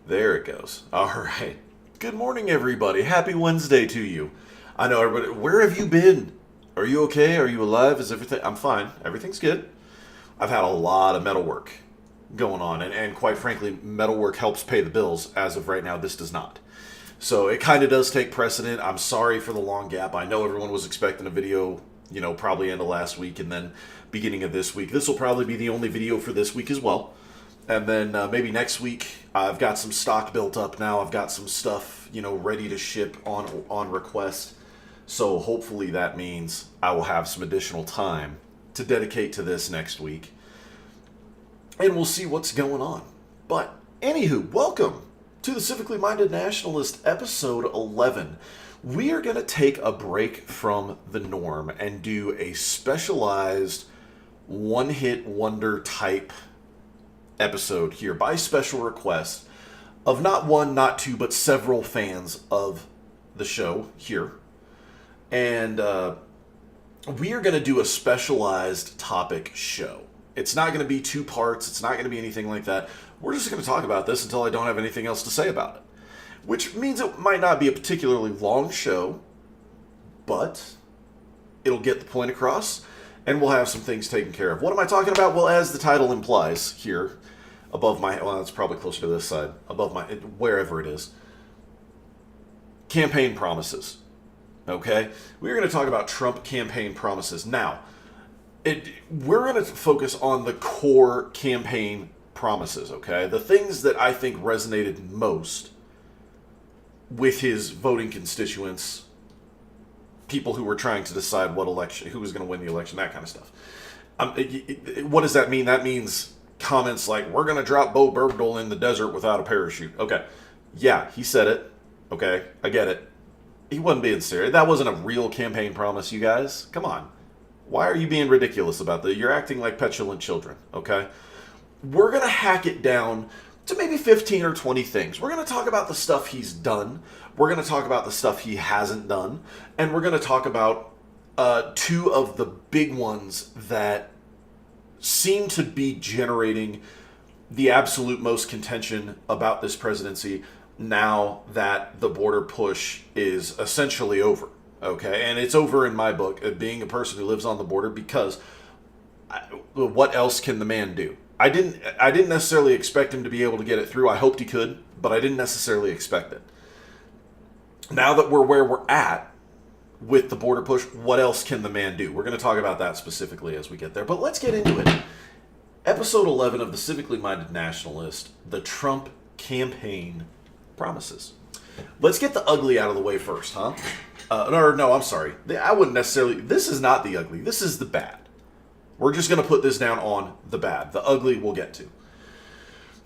There it goes. All right. Good morning, everybody. Happy Wednesday to you. I know everybody. Where have you been? Are you okay? Are you alive? Is everything? I'm fine. Everything's good. I've had a lot of metal work going on, and quite frankly, metal work helps pay the bills. As of right now, this does not. So it kind of does take precedent. I'm sorry for the long gap. I know everyone was expecting a video, probably end of last week and then beginning of this week. This will probably be the only video for this week as well. And then maybe next week, I've got some stock built up now. I've got some stuff, ready to ship on request. So hopefully that means I will have some additional time to dedicate to this next week. And we'll see what's going on. But anywho, welcome to the Civically Minded Nationalist, episode 11. We are going to take a break from the norm and do a specialized one-hit wonder type episode here by special request of not one, not two, but several fans of the show here. And we are going to do a specialized topic show. It's not going to be two parts. It's not going to be anything like that. We're just going to talk about this until I don't have anything else to say about it. Which means it might not be a particularly long show, but it'll get the point across, and we'll have some things taken care of. What am I talking about? Well, as the title implies here, above my, well, it's probably closer to this side, above my, wherever it is, campaign promises. Okay? We're going to talk about Trump campaign promises. Now, we're going to focus on the core campaign promises, okay? The things that I think resonated most with his voting constituents, people who were trying to decide what election, who was going to win the election, that kind of stuff. What does that mean? That means comments like, we're going to drop Bo Bergdahl in the desert without a parachute. Okay. Yeah, he said it. Okay, I get it. He wasn't being serious. That wasn't a real campaign promise, you guys. Come on. Why are you being ridiculous about that? You're acting like petulant children, okay? We're going to hack it down to maybe 15 or 20 things. We're going to talk about the stuff he's done. We're going to talk about the stuff he hasn't done. And we're going to talk about two of the big ones that seem to be generating the absolute most contention about this presidency now that the border push is essentially over. Okay, and it's over in my book, being a person who lives on the border, because what else can the man do? I didn't necessarily expect him to be able to get it through. I hoped he could, but I didn't necessarily expect it. Now that we're where we're at with the border push, what else can the man do? We're going to talk about that specifically as we get there, but let's get into it. Episode 11 of the Civically Minded Nationalist, the Trump campaign promises. Let's get the ugly out of the way first, huh? No, I'm sorry. I wouldn't necessarily... This is not the ugly. This is the bad. We're just going to put this down on the bad. The ugly we'll get to.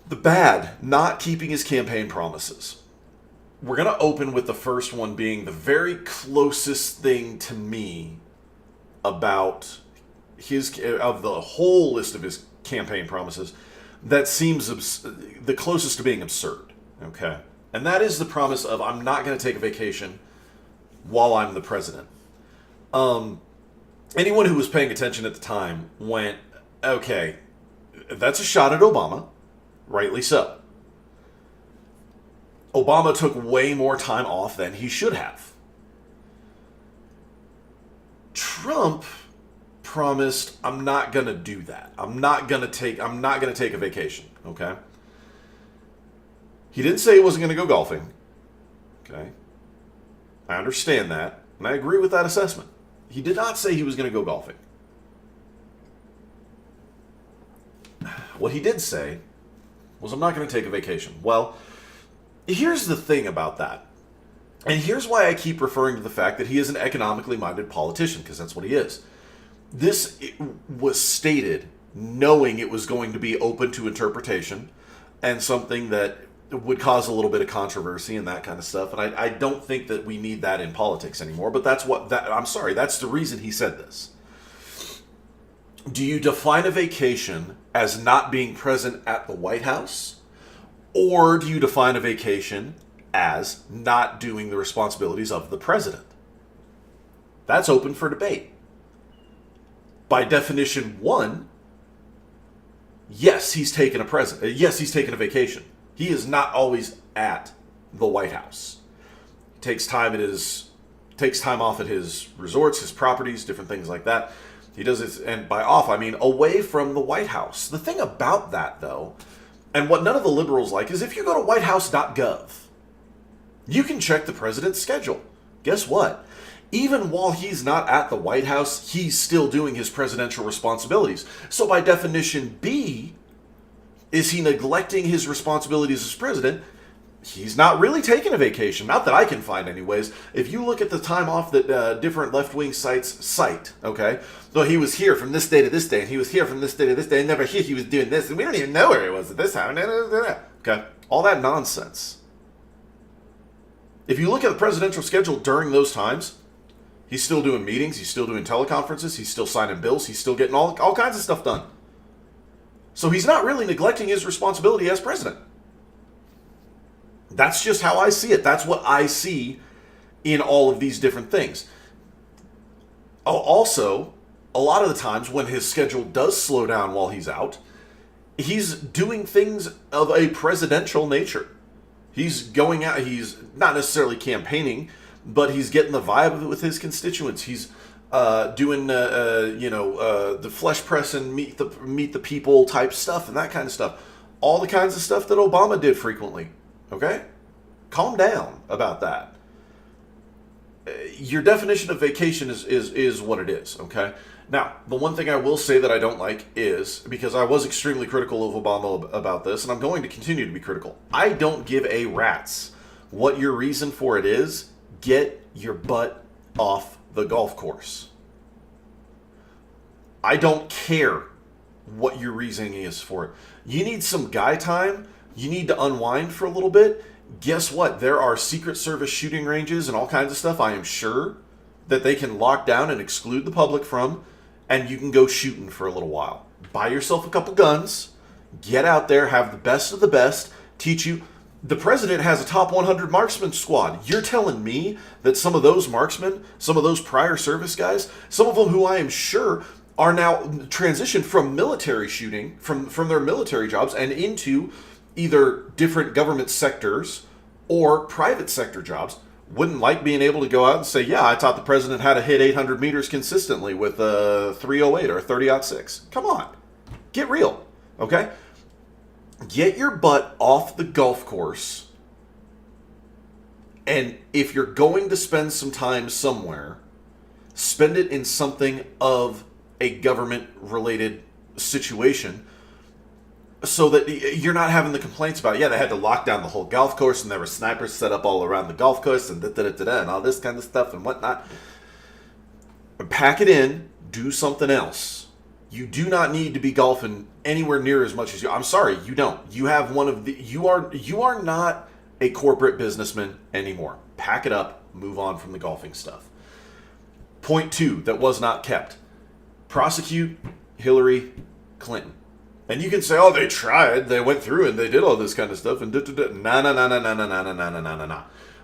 The bad, not keeping his campaign promises. We're going to open with the first one being the very closest thing to me about of the whole list of his campaign promises that seems the closest to being absurd. Okay? And that is the promise of, I'm not going to take a vacation while I'm the president. Anyone who was paying attention at the time went, okay, that's a shot at Obama. Rightly so. Obama took way more time off than he should have. Trump promised, I'm not going to do that. I'm not going to take a vacation, okay? He didn't say he wasn't going to go golfing. Okay? I understand that, and I agree with that assessment. He did not say he was going to go golfing. What he did say was, I'm not going to take a vacation. Well, here's the thing about that. And here's why I keep referring to the fact that he is an economically minded politician, because that's what he is. This was stated knowing it was going to be open to interpretation and something that would cause a little bit of controversy and that kind of stuff. And I don't think that we need that in politics anymore, but that's the reason he said this. Do you define a vacation as not being present at the White House? Or do you define a vacation as not doing the responsibilities of the president? That's open for debate. By definition one, yes, he's taken a vacation. He is not always at the White House. He takes time off at his resorts, his properties, different things like that. He does it, and by off, I mean away from the White House. The thing about that, though, and what none of the liberals like, is if you go to whitehouse.gov, you can check the president's schedule. Guess what? Even while he's not at the White House, he's still doing his presidential responsibilities. So by definition B, is he neglecting his responsibilities as president? He's not really taking a vacation. Not that I can find anyways. If you look at the time off that different left-wing sites cite, okay? So he was here from this day to this day, and he was here from this day to this day, and never here he was doing this, and we don't even know where he was at this time. Okay? All that nonsense. If you look at the presidential schedule during those times, he's still doing meetings, he's still doing teleconferences, he's still signing bills, he's still getting all kinds of stuff done. So he's not really neglecting his responsibility as president. That's just how I see it. That's what I see in all of these different things. Also, a lot of the times when his schedule does slow down while he's out, he's doing things of a presidential nature. He's going out, he's not necessarily campaigning, but he's getting the vibe with his constituents. He's doing, the flesh press and meet the people type stuff and that kind of stuff. All the kinds of stuff that Obama did frequently. Okay? Calm down about that. Your definition of vacation is what it is, okay? Now, the one thing I will say that I don't like is, because I was extremely critical of Obama about this, and I'm going to continue to be critical, I don't give a rat's what your reason for it is. Get your butt off the golf course. I don't care what your reasoning is for it. You need some guy time. You need to unwind for a little bit. Guess what? There are Secret Service shooting ranges and all kinds of stuff, I am sure, that they can lock down and exclude the public from, and you can go shooting for a little while. Buy yourself a couple guns, get out there, have the best of the best, teach you. The president has a top 100 marksman squad. You're telling me that some of those marksmen, some of those prior service guys, some of them who I am sure are now transitioned from military shooting, from their military jobs and into either different government sectors or private sector jobs, wouldn't like being able to go out and say, yeah, I taught the president how to hit 800 meters consistently with a 308 or a 30-06. Come on. Get real. Okay? Get your butt off the golf course. And if you're going to spend some time somewhere, spend it in something of a government-related situation, so that you're not having the complaints about, yeah, they had to lock down the whole golf course and there were snipers set up all around the golf course and and all this kind of stuff and whatnot. Pack it in, do something else. You do not need to be golfing anywhere near as much as you. I'm sorry, you don't. You have one of the. You are not a corporate businessman anymore. Pack it up, move on from the golfing stuff. Point 2 that was not kept. Prosecute Hillary Clinton. And you can say, oh, they tried, they went through and they did all this kind of stuff and No.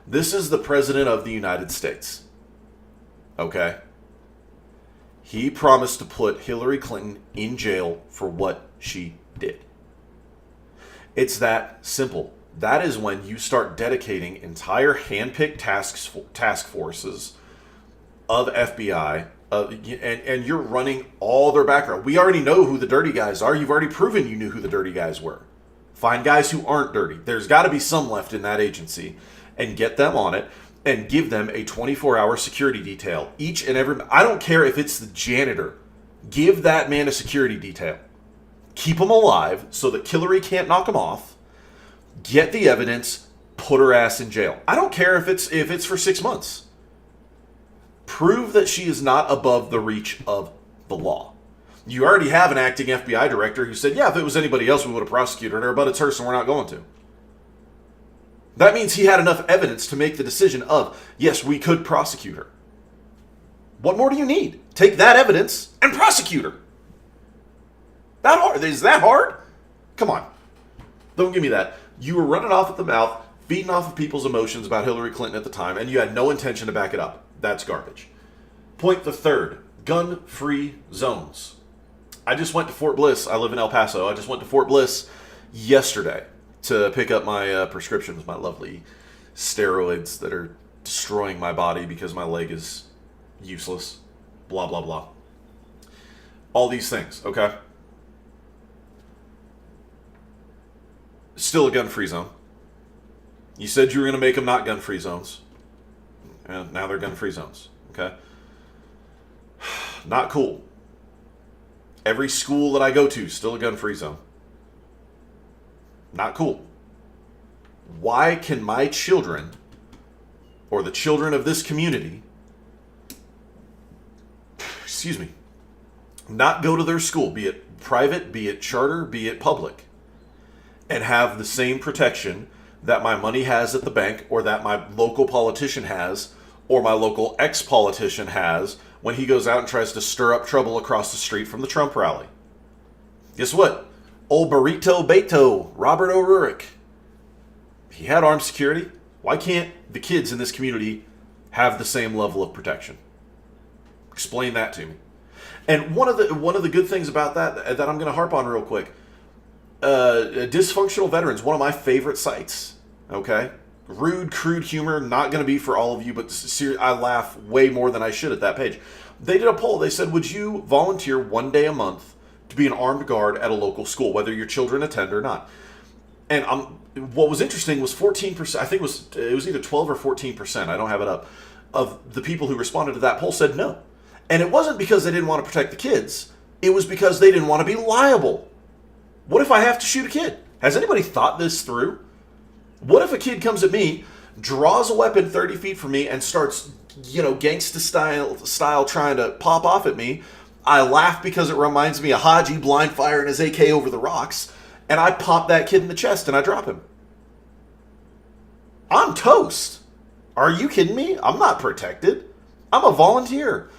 This is the president of the United States. Okay? He promised to put Hillary Clinton in jail for what she did. It's that simple. That is when you start dedicating entire hand-picked task forces of FBI, and you're running all their background. We already know who the dirty guys are. You've already proven you knew who the dirty guys were. Find guys who aren't dirty. There's got to be some left in that agency, and get them on it and give them a 24-hour security detail. Each and every... I don't care if it's the janitor. Give that man a security detail. Keep him alive so that Hillary can't knock him off. Get the evidence. Put her ass in jail. I don't care if it's for 6 months. Prove that she is not above the reach of the law. You already have an acting FBI director who said, yeah, if it was anybody else, we would have prosecuted her, but it's her, so we're not going to. That means he had enough evidence to make the decision of, yes, we could prosecute her. What more do you need? Take that evidence and prosecute her. That hard? Is that hard? Come on. Don't give me that. You were running off at the mouth, feeding off of people's emotions about Hillary Clinton at the time, and you had no intention to back it up. That's garbage. Point the third, gun-free zones. I just went to Fort Bliss. I live in El Paso. I just went to Fort Bliss yesterday to pick up my prescriptions, my lovely steroids that are destroying my body because my leg is useless. Blah, blah, blah. All these things, okay? Still a gun-free zone. You said you were going to make them not gun-free zones. And now they're gun-free zones, okay? Not cool. Every school that I go to, still a gun-free zone. Not cool. Why can my children, or the children of this community, excuse me, not go to their school, be it private, be it charter, be it public, and have the same protection that my money has at the bank, or that my local politician has, or my local ex-politician has when he goes out and tries to stir up trouble across the street from the Trump rally? Guess what? Old Burrito Beto, Robert O'Rourke, he had armed security. Why can't the kids in this community have the same level of protection? Explain that to me. And one of the good things about that I'm going to harp on real quick, Dysfunctional Veterans, one of my favorite sites. Okay, rude, crude humor, not going to be for all of you, but I laugh way more than I should at that page. They did a poll. They said, would you volunteer 1 day a month to be an armed guard at a local school, whether your children attend or not? And what was interesting was 14%, I think it was either 12 or 14%, I don't have it up, of the people who responded to that poll said no. And it wasn't because they didn't want to protect the kids. It was because they didn't want to be liable. What if I have to shoot a kid? Has anybody thought this through? What if a kid comes at me, draws a weapon 30 feet from me, and starts, gangsta style trying to pop off at me? I laugh because it reminds me of Haji blind firing his AK over the rocks, and I pop that kid in the chest and I drop him. I'm toast. Are you kidding me? I'm not protected. I'm a volunteer.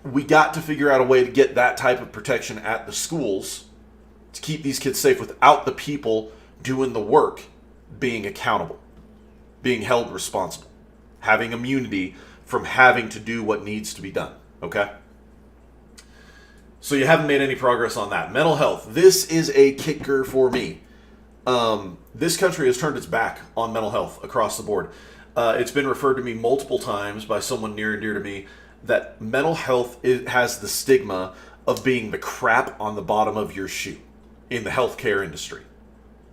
We got to figure out a way to get that type of protection at the schools to keep these kids safe without the people doing the work being accountable, being held responsible, having immunity from having to do what needs to be done, okay? So you haven't made any progress on that. Mental health. This is a kicker for me. This country has turned its back on mental health across the board. It's been referred to me multiple times by someone near and dear to me that mental health has the stigma of being the crap on the bottom of your shoe in the healthcare industry.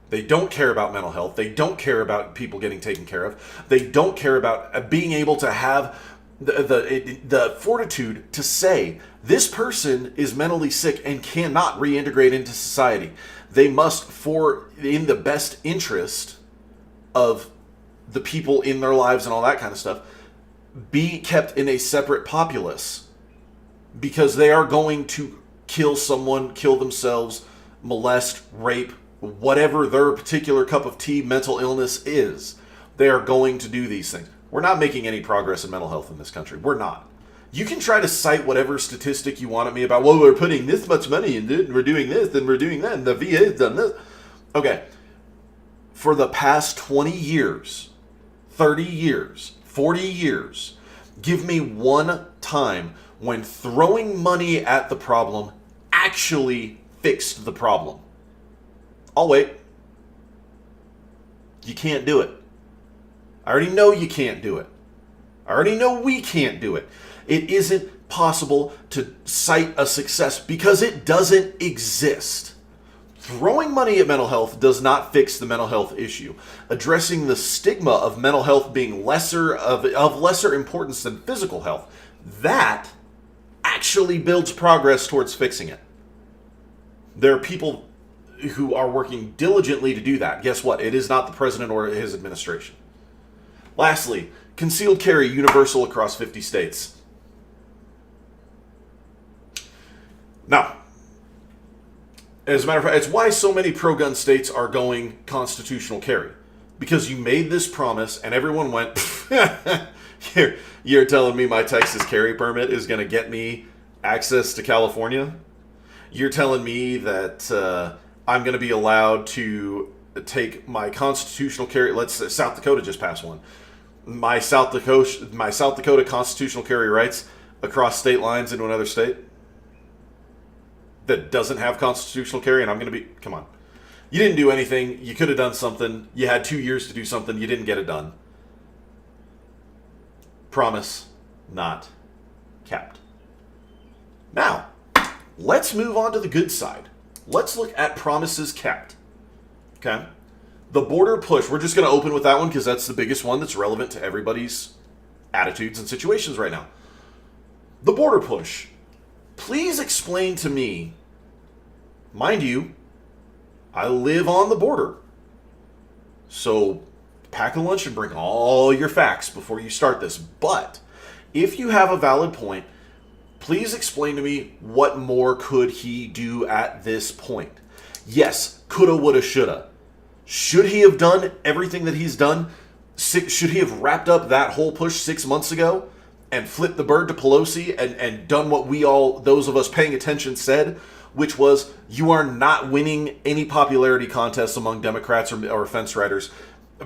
They don't care about mental health. They don't care about people getting taken care of. They don't care about being able to have the fortitude to say, this person is mentally sick and cannot reintegrate into society. They must, in the best interest of the people in their lives and all that kind of stuff, be kept in a separate populace, because they are going to kill someone, kill themselves, molest, rape, whatever their particular cup of tea mental illness is. They are going to do these things. We're not making any progress in mental health in this country. We're not. You can try to cite whatever statistic you want at me about, well, we're putting this much money into it, and we're doing this, and we're doing that, and the VA has done this. Okay. For the past 20 years, 30 years, 40 years, give me one time when throwing money at the problem actually fixed the problem. I'll wait. You can't do it. I already know you can't do it. I already know we can't do it. It isn't possible to cite a success because it doesn't exist. Throwing money at mental health does not fix the mental health issue. Addressing the stigma of mental health being of lesser importance than physical health, that actually builds progress towards fixing it. There are people who are working diligently to do that. Guess what? It is not the president or his administration. Lastly, concealed carry universal across 50 states. Now, as a matter of fact, it's why so many pro-gun states are going constitutional carry. Because you made this promise and everyone went, you're telling me my Texas carry permit is going to get me access to California? You're telling me that I'm going to be allowed to take my constitutional carry, South Dakota just passed one, my South Dakota constitutional carry rights across state lines into another state that doesn't have constitutional carry, and I'm going to be, come on. You didn't do anything. You could have done something. You had 2 years to do something. You didn't get it done. Promise not kept. Now, let's move on to the good side. Let's look at promises kept. Okay? The border push. We're just going to open with that one because that's the biggest one that's relevant to everybody's attitudes and situations right now. The border push. Please explain to me, mind you, I live on the border. So pack a lunch and bring all your facts before you start this. But if you have a valid point, please explain to me what more could he do at this point. Yes, coulda, woulda, shoulda. Should he have done everything that he's done? Should he have wrapped up that whole push 6 months ago and flipped the bird to Pelosi and done what we all, those of us paying attention, said, which was, you are not winning any popularity contests among Democrats or fence riders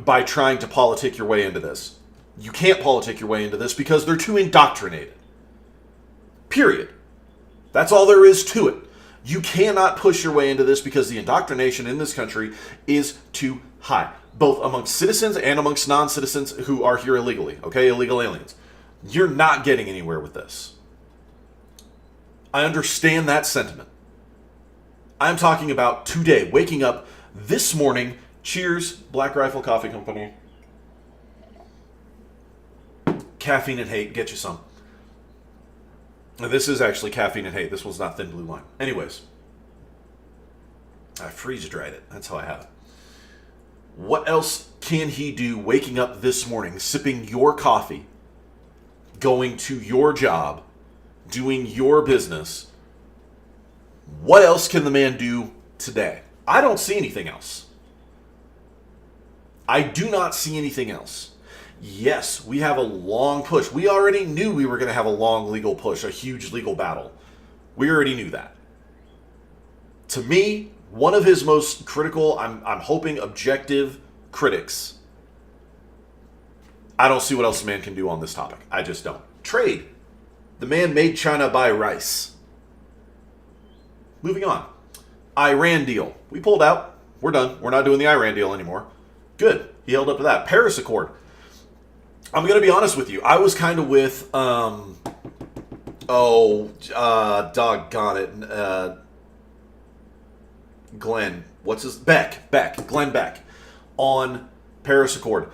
by trying to politic your way into this. You can't politic your way into this because they're too indoctrinated. Period. That's all there is to it. You cannot push your way into this because the indoctrination in this country is too high, both amongst citizens and amongst non-citizens who are here illegally, okay? Illegal aliens. You're not getting anywhere with this. I understand that sentiment. I'm talking about today, waking up this morning. Cheers, Black Rifle Coffee Company. Caffeine and hate, get you some. This is actually caffeine and hate. This one's not Thin Blue Line. Anyways, I freeze-dried it. That's how I have it. What else can he do waking up this morning, sipping your coffee, going to your job, doing your business? What else can the man do today? I don't see anything else. I do not see anything else. Yes, we have a long push. We already knew we were going to have a long legal push, a huge legal battle. We already knew that. To me, one of his most critical, I'm hoping objective critics, I don't see what else the man can do on this topic. I just don't. Trade. The man made China buy rice. Moving on. Iran deal. We pulled out. We're done. We're not doing the Iran deal anymore. Good. He held up to that. Paris Accord. I'm going to be honest with you. I was kind of with, doggone it. Glenn. What's his? Glenn Beck. On Paris Accord.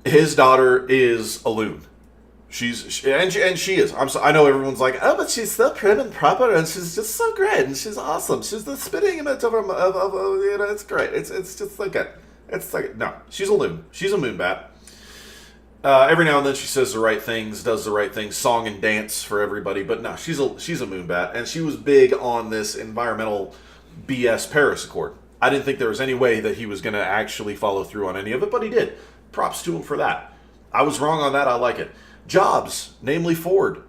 His daughter is a loon. She is. I know everyone's like, oh, but she's so prim and proper, and she's just so great, and she's awesome. She's the spitting image of it's great. It's just like it. It's like, no, she's a loon. She's a moonbat. Every now and then she says the right things, does the right things, song and dance for everybody. But no, she's a moonbat, and she was big on this environmental BS Paris Accord. I didn't think there was any way that he was going to actually follow through on any of it, but he did. Props to him for that. I was wrong on that. I like it. Jobs, namely Ford.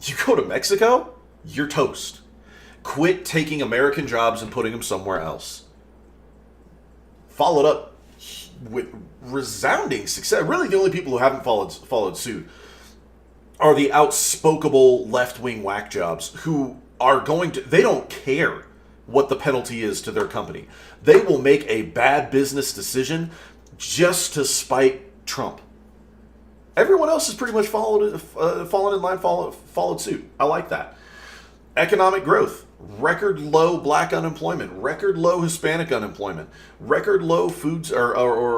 You go to Mexico, you're toast. Quit taking American jobs and putting them somewhere else. Followed up with resounding success. Really, the only people who haven't followed suit are the outspokable left-wing whack jobs who are going to, they don't care what the penalty is to their company. They will make a bad business decision just to spite Trump. Everyone else has pretty much fallen in line, followed suit. I like that. Economic growth. Record low black unemployment, record low Hispanic unemployment, record low foods okay,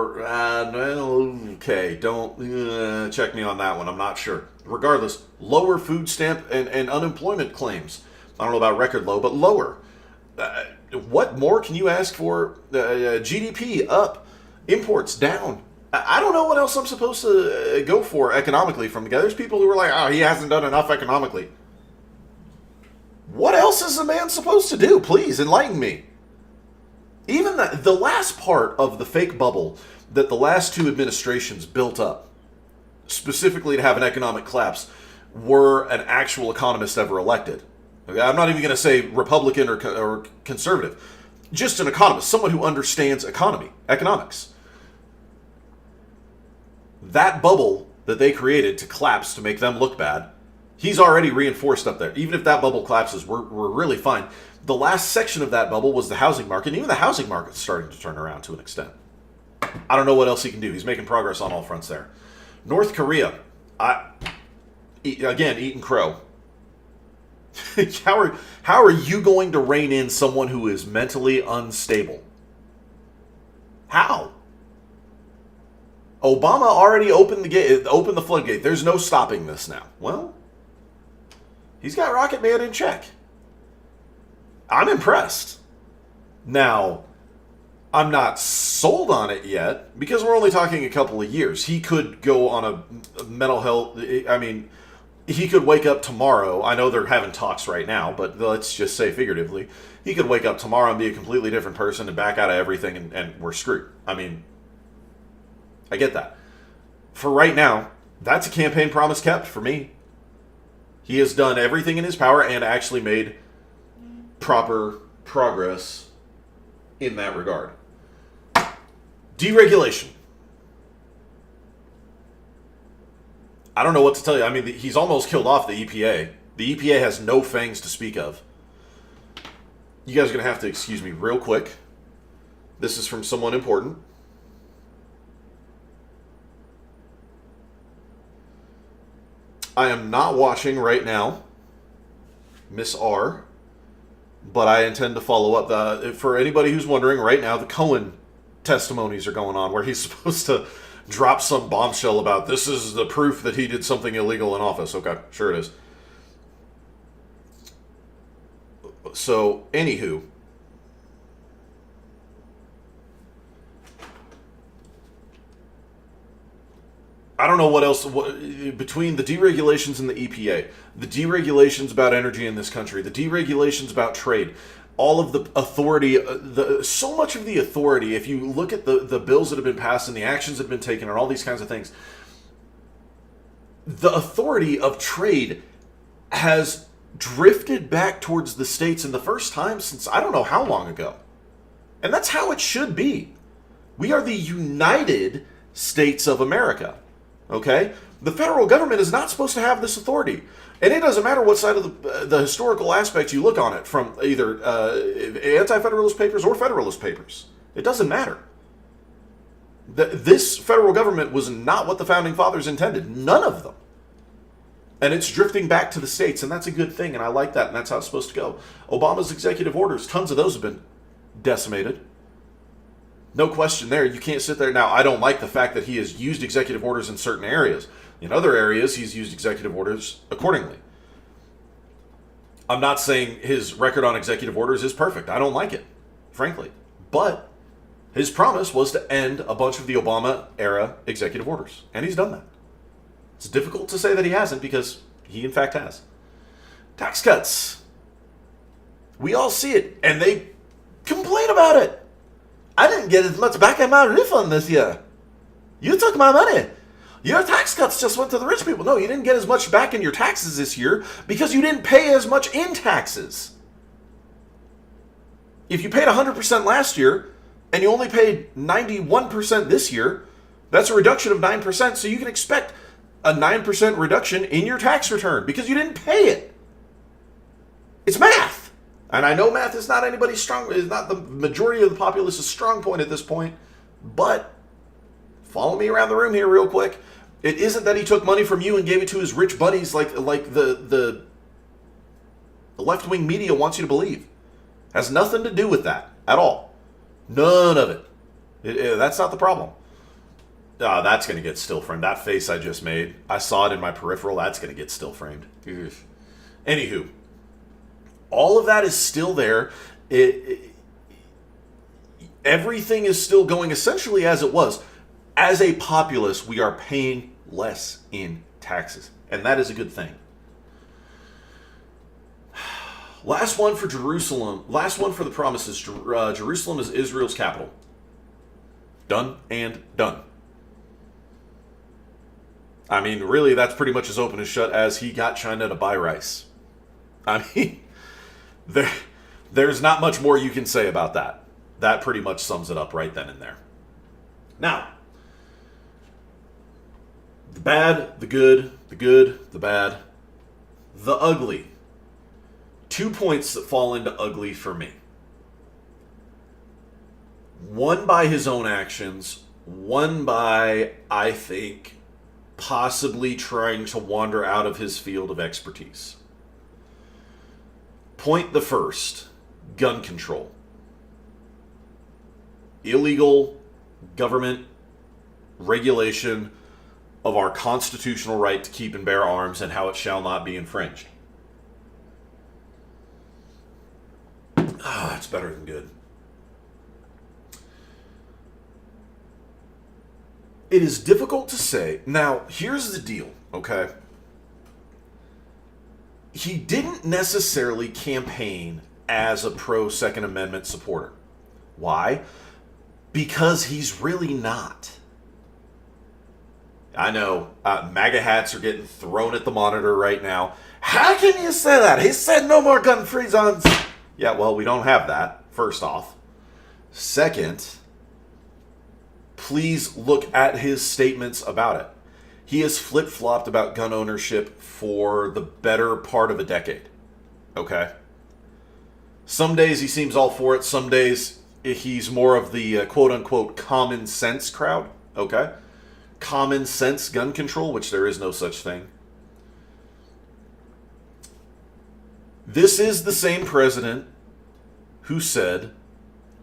don't check me on that one. I'm not sure. Regardless, lower food stamp and unemployment claims. I don't know about record low, but lower. What more can you ask for? GDP up, imports down. I don't know what else I'm supposed to go for economically from the guy. There's people who are like, oh, he hasn't done enough economically. What else is a man supposed to do? Please enlighten me. Even the last part of the fake bubble that the last two administrations built up, specifically to have an economic collapse, were an actual economist ever elected. Okay? I'm not even going to say Republican or conservative. Just an economist, someone who understands economics. That bubble that they created to collapse to make them look bad, he's already reinforced up there. Even if that bubble collapses, we're really fine. The last section of that bubble was the housing market. And even the housing market's starting to turn around to an extent. I don't know what else he can do. He's making progress on all fronts there. North Korea, eating crow. How are you going to rein in someone who is mentally unstable? How? Obama already opened the floodgate. There's no stopping this now. Well, he's got Rocket Man in check. I'm impressed. Now, I'm not sold on it yet because we're only talking a couple of years. He could go on a mental health. I mean, he could wake up tomorrow. I know they're having talks right now, but let's just say figuratively, he could wake up tomorrow and be a completely different person and back out of everything, and we're screwed. I mean, I get that. For right now, that's a campaign promise kept for me. He has done everything in his power and actually made proper progress in that regard. Deregulation. I don't know what to tell you. I mean, he's almost killed off the EPA. The EPA has no fangs to speak of. You guys are going to have to excuse me real quick. This is from someone important. I am not watching right now Miss R, but I intend to follow up. For anybody who's wondering, right now the Cohen testimonies are going on where he's supposed to drop some bombshell about this is the proof that he did something illegal in office. Okay, sure it is. So, anywho, I don't know what else, between the deregulations and the EPA, the deregulations about energy in this country, the deregulations about trade, all of the authority, so much of the authority, if you look at the bills that have been passed and the actions that have been taken and all these kinds of things, the authority of trade has drifted back towards the states in the first time since I don't know how long ago. And that's how it should be. We are the United States of America. Okay? The federal government is not supposed to have this authority. And it doesn't matter what side of the historical aspect you look on it, from either anti-federalist papers or federalist papers. It doesn't matter. This federal government was not what the founding fathers intended. None of them. And it's drifting back to the states, and that's a good thing, and I like that, and that's how it's supposed to go. Obama's executive orders, tons of those have been decimated. No question there. You can't sit there. Now, I don't like the fact that he has used executive orders in certain areas. In other areas, he's used executive orders accordingly. I'm not saying his record on executive orders is perfect. I don't like it, frankly. But his promise was to end a bunch of the Obama-era executive orders. And he's done that. It's difficult to say that he hasn't because he, in fact, has. Tax cuts. We all see it, and they complain about it. I didn't get as much back in my refund this year. You took my money. Your tax cuts just went to the rich people. No, you didn't get as much back in your taxes this year because you didn't pay as much in taxes. If you paid 100% last year and you only paid 91% this year, that's a reduction of 9%, so you can expect a 9% reduction in your tax return because you didn't pay it. It's math. And I know math is not anybody's strong, is not the majority of the populace's strong point at this point, but follow me around the room here real quick. It isn't that he took money from you and gave it to his rich buddies like the left-wing media wants you to believe. Has nothing to do with that at all. None of it. That's not the problem. That's going to get still framed. That face I just made, I saw it in my peripheral. That's going to get still framed. Anywho, all of that is still there. Everything is still going essentially as it was. As a populace, we are paying less in taxes, and that is a good thing. Last one for Jerusalem. Last one for the promises. Jerusalem is Israel's capital. Done and done. I mean, really, that's pretty much as open and shut as he got China to buy rice. I mean, there's not much more you can say about that. That pretty much sums it up right then and there. Now, the bad, the good, the bad, the ugly. 2 points that fall into ugly for me. One by his own actions, one by, I think, possibly trying to wander out of his field of expertise. Point the first, gun control. Illegal government regulation of our constitutional right to keep and bear arms and how it shall not be infringed. It's better than good. It is difficult to say. Now, here's the deal, okay? He didn't necessarily campaign as a pro-Second Amendment supporter. Why? Because he's really not. I know MAGA hats are getting thrown at the monitor right now. How can you say that? He said no more gun-free zones. Yeah, well, we don't have that, first off. Second, please look at his statements about it. He has flip-flopped about gun ownership for the better part of a decade. Okay? Some days he seems all for it. Some days he's more of the quote-unquote common sense crowd. Okay? Common sense gun control, which there is no such thing. This is the same president who said,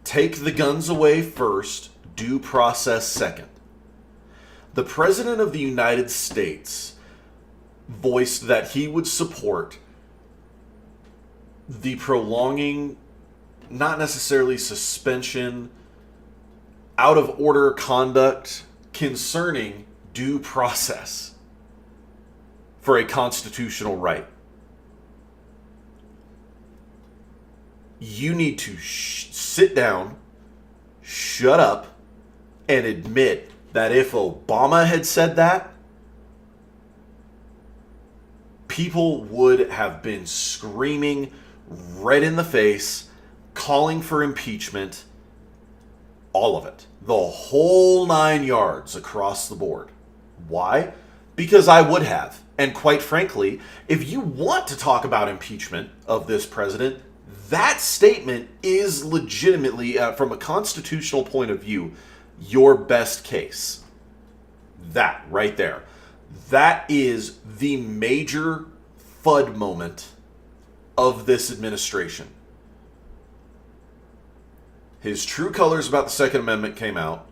take the guns away first, due process second. The President of the United States voiced that he would support the prolonging, not necessarily suspension, out of order conduct concerning due process for a constitutional right. You need to sit down, shut up, and admit that if Obama had said that, people would have been screaming red in the face, calling for impeachment, all of it. The whole 9 yards across the board. Why? Because I would have. And quite frankly, if you want to talk about impeachment of this president, that statement is legitimately, from a constitutional point of view, your best case. That right there. That is the major FUD moment of this administration. His true colors about the Second Amendment came out.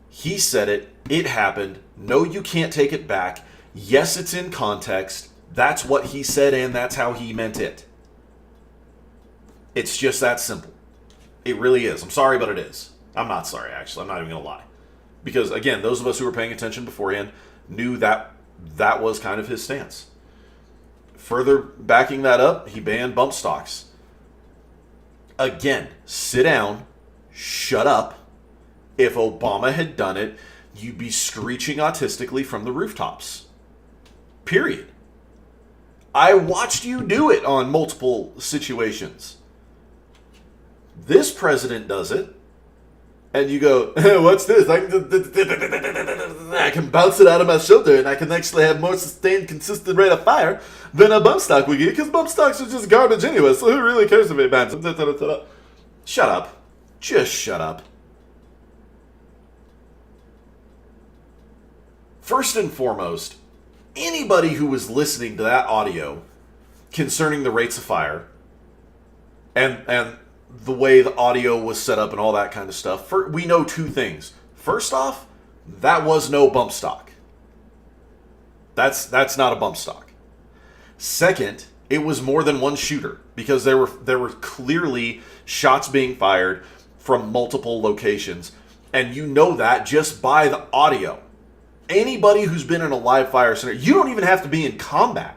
He said it. It happened. No, you can't take it back. Yes, it's in context. That's what he said, and that's how he meant it. It's just that simple. It really is. I'm sorry, but it is. I'm not sorry, actually. I'm not even going to lie. Because, again, those of us who were paying attention beforehand knew that that was kind of his stance. Further backing that up, he banned bump stocks. Again, sit down, shut up. If Obama had done it, you'd be screeching autistically from the rooftops. Period. I watched you do it on multiple situations. This president does it, and you go, what's this? I can bounce it out of my shoulder, and I can actually have more sustained, consistent rate of fire than a bump stock would get, because bump stocks are just garbage anyway, so who really cares if it bounces? Shut up. Just shut up. First and foremost, anybody who was listening to that audio concerning the rates of fire and the way the audio was set up and all that kind of stuff, we know two things. First off, that was no bump stock. That's not a bump stock. Second, it was more than one shooter, because there were clearly shots being fired from multiple locations, and you know that just by the audio. Anybody who's been in a live fire scenario, you don't even have to be in combat.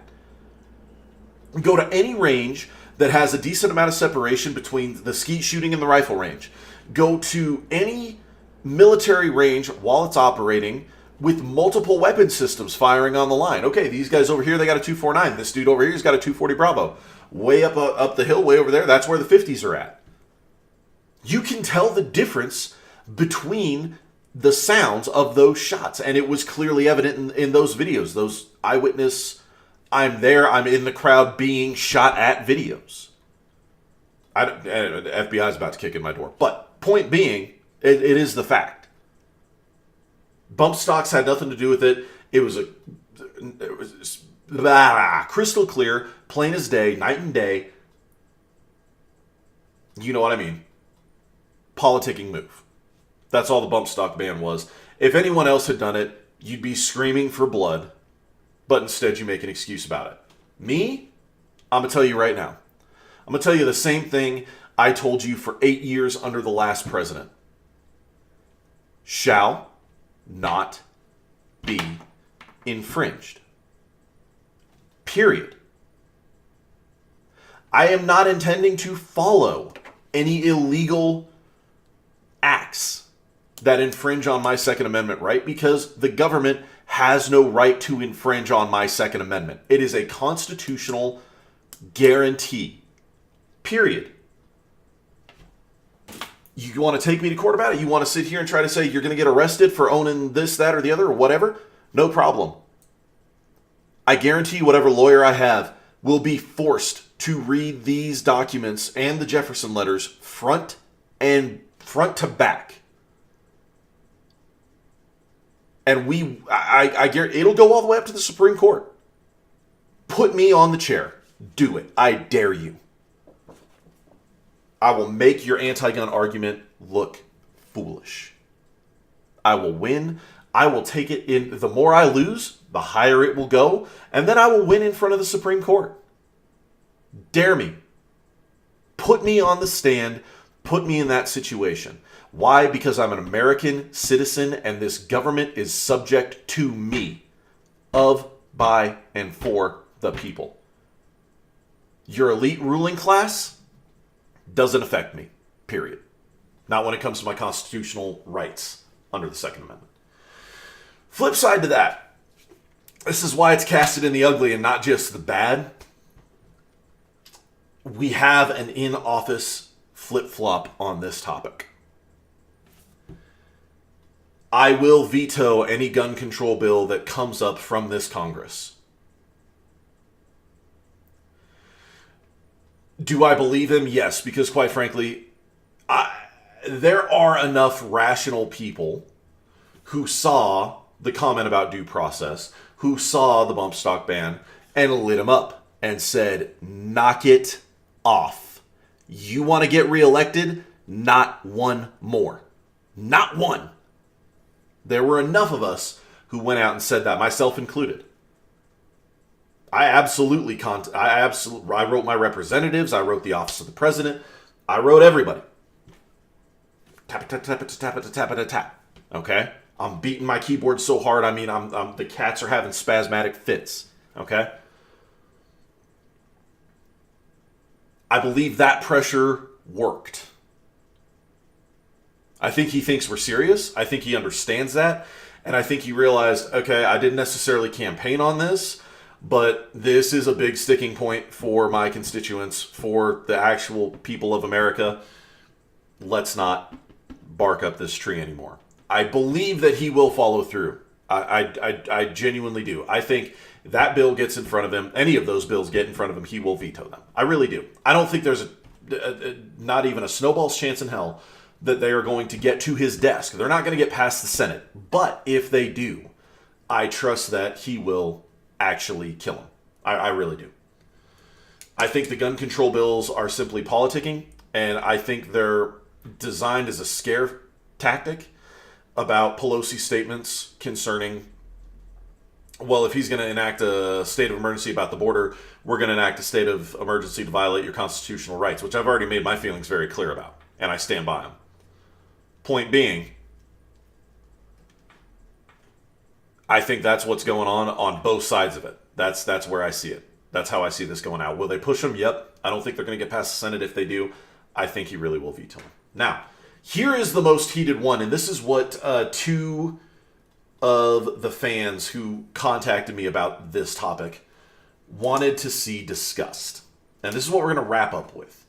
Go to any range that has a decent amount of separation between the skeet shooting and the rifle range. Go to any military range while it's operating with multiple weapon systems firing on the line. Okay, these guys over here, they got a 249. This dude over here, he's got a 240 Bravo. Way up the hill, way over there, that's where the 50s are at. You can tell the difference between the sounds of those shots, and it was clearly evident in those videos, those eyewitness I'm there. I'm in the crowd being shot at videos. The FBI is about to kick in my door. But point being, it is the fact. Bump stocks had nothing to do with it. It was crystal clear, plain as day, night and day. You know what I mean? Politicking move. That's all the bump stock ban was. If anyone else had done it, you'd be screaming for blood, but instead you make an excuse about it. Me? I'm going to tell you right now. I'm going to tell you the same thing I told you for 8 years under the last president. Shall not be infringed. Period. I am not intending to follow any illegal acts that infringe on my Second Amendment right, because the government has no right to infringe on my Second Amendment. It is a constitutional guarantee. Period. You want to take me to court about it? You want to sit here and try to say you're going to get arrested for owning this, that, or the other, or whatever? No problem. I guarantee you whatever lawyer I have will be forced to read these documents and the Jefferson letters front to back. And I guarantee it'll go all the way up to the Supreme Court. Put me on the chair. Do it. I dare you. I will make your anti-gun argument look foolish. I will win. I will take it in. The more I lose, the higher it will go. And then I will win in front of the Supreme Court. Dare me. Put me on the stand. Put me in that situation. Why? Because I'm an American citizen and this government is subject to me. Of, by, and for the people. Your elite ruling class doesn't affect me. Period. Not when it comes to my constitutional rights under the Second Amendment. Flip side to that. This is why it's casted in the ugly and not just the bad. We have an in-office flip-flop on this topic. I will veto any gun control bill that comes up from this Congress. Do I believe him? Yes, because quite frankly, there are enough rational people who saw the comment about due process, who saw the bump stock ban, and lit him up and said, knock it off. You want to get reelected? Not one more. Not one. There were enough of us who went out and said that, myself included. I wrote my representatives. I wrote the office of the president. I wrote everybody. Tap, tap, tap, tap, tap, tap, tap, tap. Okay? I'm beating my keyboard so hard, I mean, the cats are having spasmodic fits. Okay? I believe that pressure worked. I think he thinks we're serious. I think he understands that. And I think he realized, okay, I didn't necessarily campaign on this, but this is a big sticking point for my constituents, for the actual people of America. Let's not bark up this tree anymore. I believe that he will follow through. I genuinely do. I think that bill gets in front of him, any of those bills get in front of him, he will veto them. I really do. I don't think there's not even a snowball's chance in hell that they are going to get to his desk. They're not going to get past the Senate. But if they do, I trust that he will actually kill him. I really do. I think the gun control bills are simply politicking, and I think they're designed as a scare tactic about Pelosi's statements concerning, well, if he's going to enact a state of emergency about the border, we're going to enact a state of emergency to violate your constitutional rights, which I've already made my feelings very clear about, and I stand by them. Point being, I think that's what's going on both sides of it. That's where I see it. That's how I see this going out. Will they push him? Yep. I don't think they're going to get past the Senate. If they do, I think he really will veto him. Now, here is the most heated one, and this is what two of the fans who contacted me about this topic wanted to see discussed. And this is what we're going to wrap up with.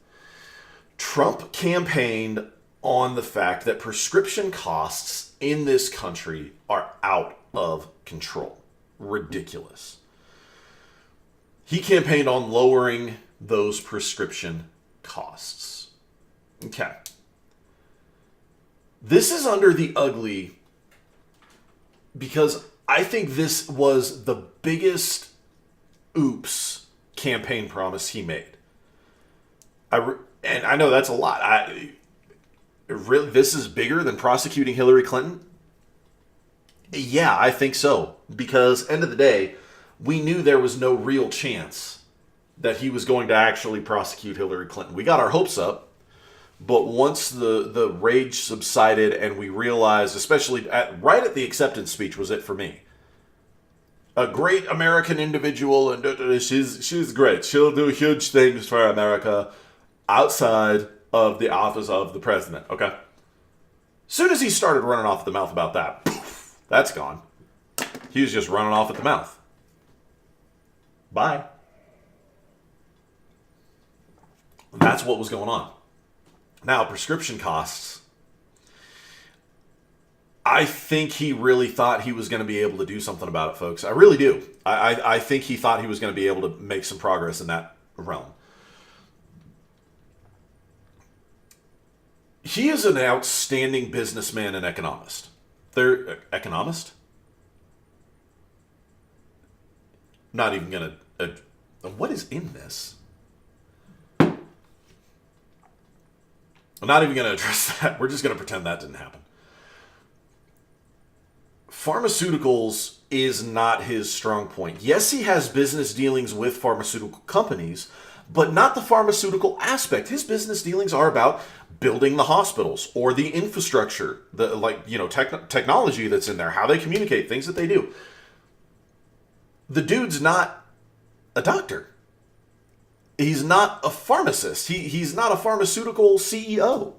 Trump campaigned on the fact that prescription costs in this country are out of control. Ridiculous. He campaigned on lowering those prescription costs. Okay. This is under the ugly because I think this was the biggest oops campaign promise he made. And I know that's a lot. This is bigger than prosecuting Hillary Clinton? Yeah, I think so. Because, end of the day, we knew there was no real chance that he was going to actually prosecute Hillary Clinton. We got our hopes up, but once the rage subsided and we realized, especially right at the acceptance speech was it for me. A great American individual, and she's great. She'll do huge things for America outside of the office of the president, okay? Soon as he started running off at the mouth about that, poof, that's gone. He was just running off at the mouth. Bye. That's what was going on. Now, prescription costs. I think he really thought he was going to be able to do something about it, folks. I really do. I think he thought he was going to be able to make some progress in that realm. He is an outstanding businessman and economist. Economist? Not even going to... what is in this? I'm not even going to address that. We're just going to pretend that didn't happen. Pharmaceuticals is not his strong point. Yes, he has business dealings with pharmaceutical companies, but not the pharmaceutical aspect. His business dealings are about building the hospitals or the infrastructure, technology that's in there, how they communicate, things that they do. The dude's not a doctor. He's not a pharmacist. He's not a pharmaceutical CEO.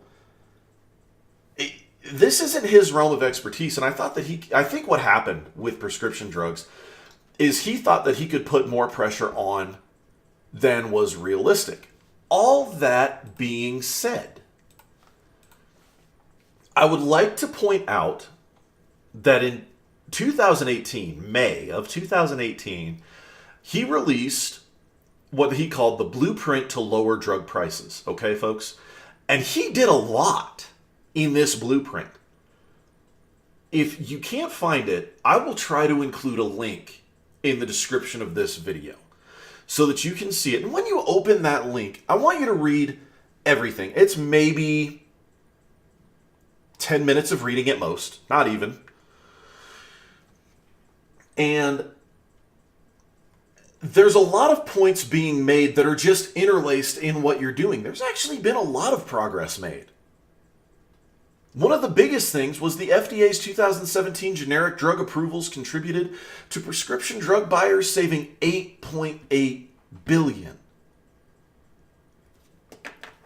This isn't his realm of expertise, and I think what happened with prescription drugs is he thought that he could put more pressure on than was realistic. All that being said, I would like to point out that in 2018, May of 2018, he released what he called the Blueprint to Lower Drug Prices. Okay, folks? And he did a lot in this blueprint. If you can't find it, I will try to include a link in the description of this video so that you can see it. And when you open that link, I want you to read everything. It's maybe 10 minutes of reading at most, not even. And there's a lot of points being made that are just interlaced in what you're doing. There's actually been a lot of progress made. One of the biggest things was the FDA's 2017 generic drug approvals contributed to prescription drug buyers saving $8.8 billion.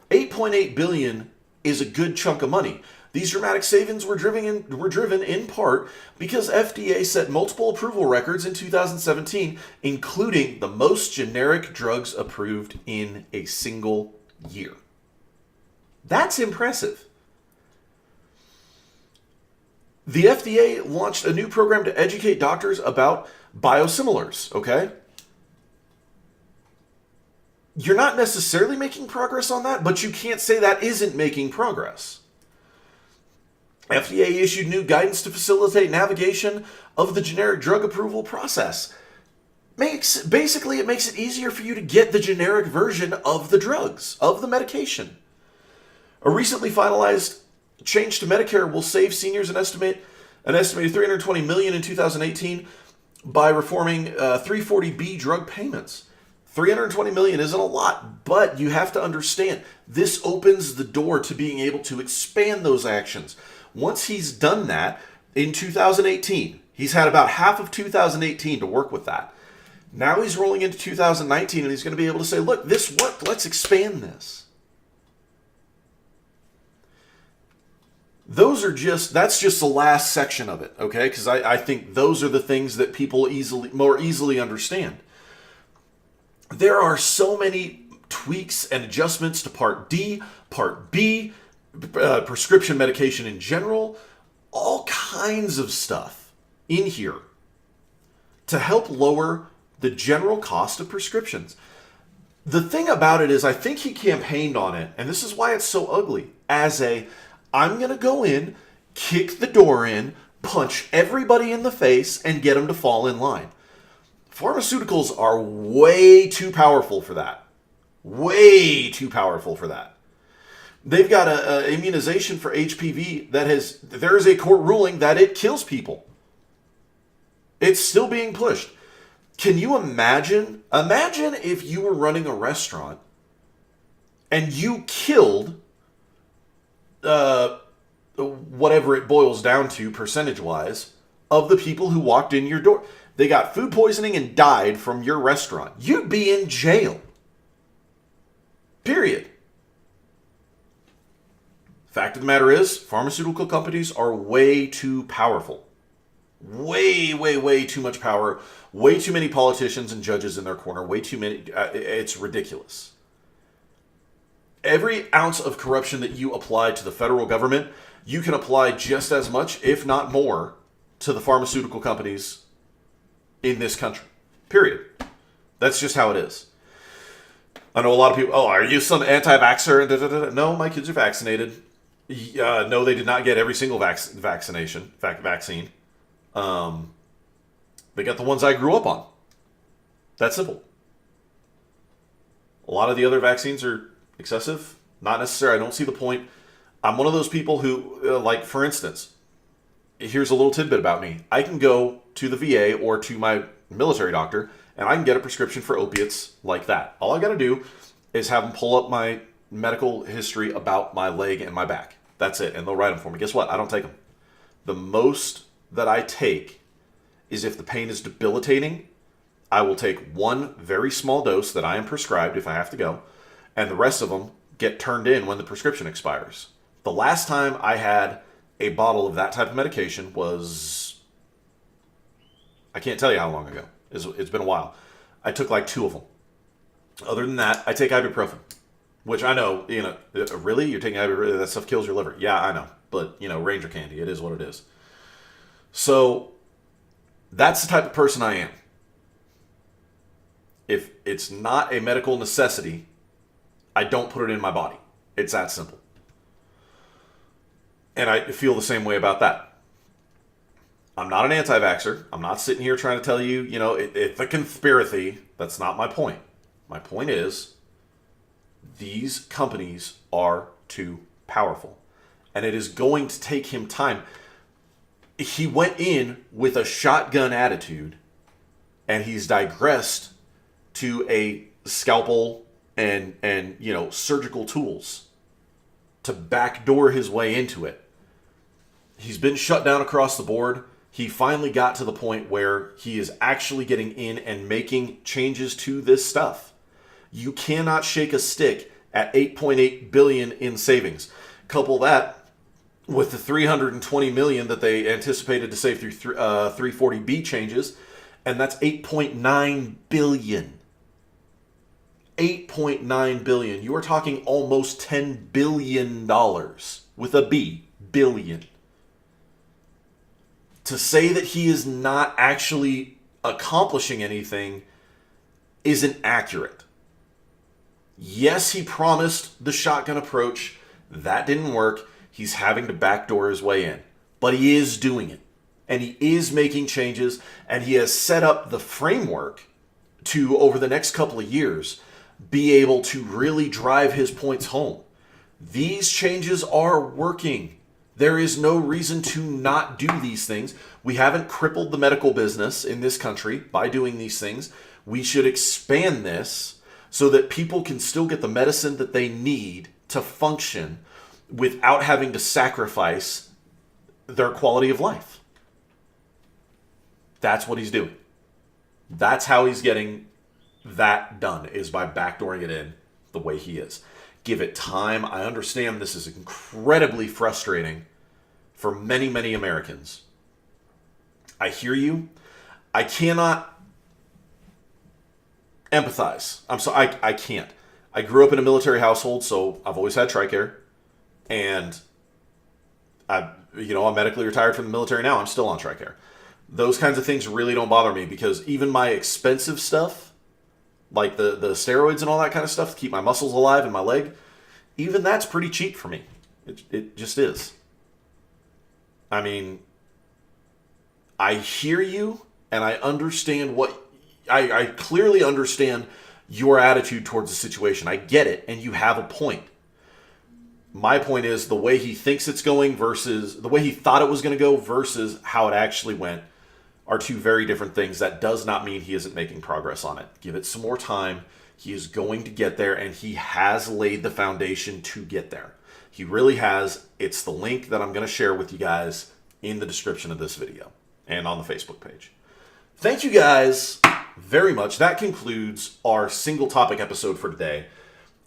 $8.8 billion is a good chunk of money. These dramatic savings were driven in part because FDA set multiple approval records in 2017, including the most generic drugs approved in a single year. That's impressive. The FDA launched a new program to educate doctors about biosimilars, okay? You're not necessarily making progress on that, but you can't say that isn't making progress. FDA issued new guidance to facilitate navigation of the generic drug approval process. Basically, it makes it easier for you to get the generic version of the drugs, of the medication. A recently finalized change to Medicare will save seniors an estimated $320 million in 2018 by reforming 340B drug payments. $320 million isn't a lot, but you have to understand this opens the door to being able to expand those actions. Once he's done that in 2018, he's had about half of 2018 to work with that. Now he's rolling into 2019 and he's going to be able to say, look, this worked. Let's expand this. That's just the last section of it, okay? Because I think those are the things that people more easily understand. There are so many tweaks and adjustments to Part D, Part B, prescription medication in general, all kinds of stuff in here to help lower the general cost of prescriptions. The thing about it is, I think he campaigned on it, and this is why it's so ugly, as I'm going to go in, kick the door in, punch everybody in the face, and get them to fall in line. Pharmaceuticals are way too powerful for that. Way too powerful for that. They've got a immunization for HPV there is a court ruling that it kills people. It's still being pushed. Can you imagine? Imagine if you were running a restaurant and you killed whatever it boils down to percentage-wise of the people who walked in your door. They got food poisoning and died from your restaurant. You'd be in jail. Period. Fact of the matter is, pharmaceutical companies are way too powerful. Way, way, way too much power. Way too many politicians and judges in their corner. Way too many. It's ridiculous. Every ounce of corruption that you apply to the federal government, you can apply just as much, if not more, to the pharmaceutical companies in this country. Period. That's just how it is. I know a lot of people, are you some anti-vaxxer? No, my kids are vaccinated. No, they did not get every single vaccine. They got the ones I grew up on. That's simple. A lot of the other vaccines are excessive. Not necessary. I don't see the point. I'm one of those people who, for instance, here's a little tidbit about me. I can go to the VA or to my military doctor, and I can get a prescription for opiates like that. All I got to do is have them pull up my medical history about my leg and my back. That's it, and they'll write them for me. Guess what? I don't take them. The most that I take is if the pain is debilitating, I will take one very small dose that I am prescribed if I have to go, and the rest of them get turned in when the prescription expires. The last time I had a bottle of that type of medication was, I can't tell you how long ago. It's been a while. I took like 2 of them. Other than that, I take ibuprofen, which I know, really? You're taking ibuprofen? That stuff kills your liver. Yeah, I know. But, Ranger candy. It is what it is. So, that's the type of person I am. If it's not a medical necessity, I don't put it in my body. It's that simple. And I feel the same way about that. I'm not an anti-vaxxer. I'm not sitting here trying to tell you, it's a conspiracy. That's not my point. My point is, these companies are too powerful. And it is going to take him time. He went in with a shotgun attitude, and he's digressed to a scalpel and surgical tools to backdoor his way into it. He's been shut down across the board. He finally got to the point where he is actually getting in and making changes to this stuff. You cannot shake a stick at $8.8 billion in savings. Couple that with the $320 million that they anticipated to save through 340B changes, and that's $8.9 billion. $8.9 billion. You are talking almost $10 billion with a B, billion. To say that he is not actually accomplishing anything isn't accurate. Yes, he promised the shotgun approach. That didn't work. He's having to backdoor his way in. But he is doing it. And he is making changes. And he has set up the framework to, over the next couple of years, be able to really drive his points home. These changes are working. There is no reason to not do these things. We haven't crippled the medical business in this country by doing these things. We should expand this so that people can still get the medicine that they need to function without having to sacrifice their quality of life. That's what he's doing. That's how he's getting that done, is by backdooring it in the way he is. Give it time. I understand this is incredibly frustrating for many, many Americans. I hear you. I cannot empathize. I'm sorry, I can't. I grew up in a military household, so I've always had TRICARE. And I'm medically retired from the military now. I'm still on TRICARE. Those kinds of things really don't bother me because even my expensive stuff, like the steroids and all that kind of stuff to keep my muscles alive in my leg, even that's pretty cheap for me. It just is. I mean, I hear you and I understand I clearly understand your attitude towards the situation. I get it, and you have a point. My point is the way he thinks it's going versus the way he thought it was going to go versus how it actually went are two very different things. That does not mean he isn't making progress on it. Give it some more time. He is going to get there, and he has laid the foundation to get there. He really has. It's the link that I'm going to share with you guys in the description of this video and on the Facebook page. Thank you guys very much. That concludes our single topic episode for today.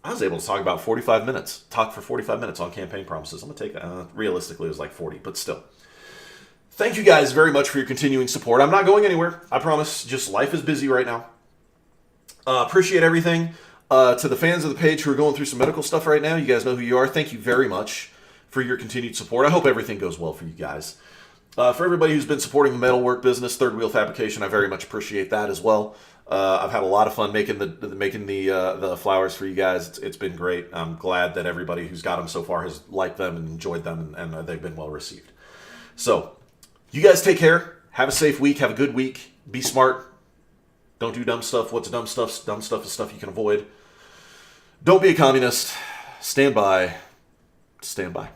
I was able to talk about 45 minutes. Talk for 45 minutes on campaign promises. I'm going to take that. Realistically, it was like 40, but still. Thank you guys very much for your continuing support. I'm not going anywhere. I promise. Just life is busy right now. Appreciate everything. To the fans of the page who are going through some medical stuff right now, you guys know who you are. Thank you very much for your continued support. I hope everything goes well for you guys. For everybody who's been supporting the metalwork business, Third Wheel Fabrication, I very much appreciate that as well. I've had a lot of fun making the flowers for you guys. It's been great. I'm glad that everybody who's got them so far has liked them and enjoyed them, and they've been well received. So, you guys take care. Have a safe week. Have a good week. Be smart. Don't do dumb stuff. What's dumb stuff? Dumb stuff is stuff you can avoid. Don't be a communist. Stand by. Stand by.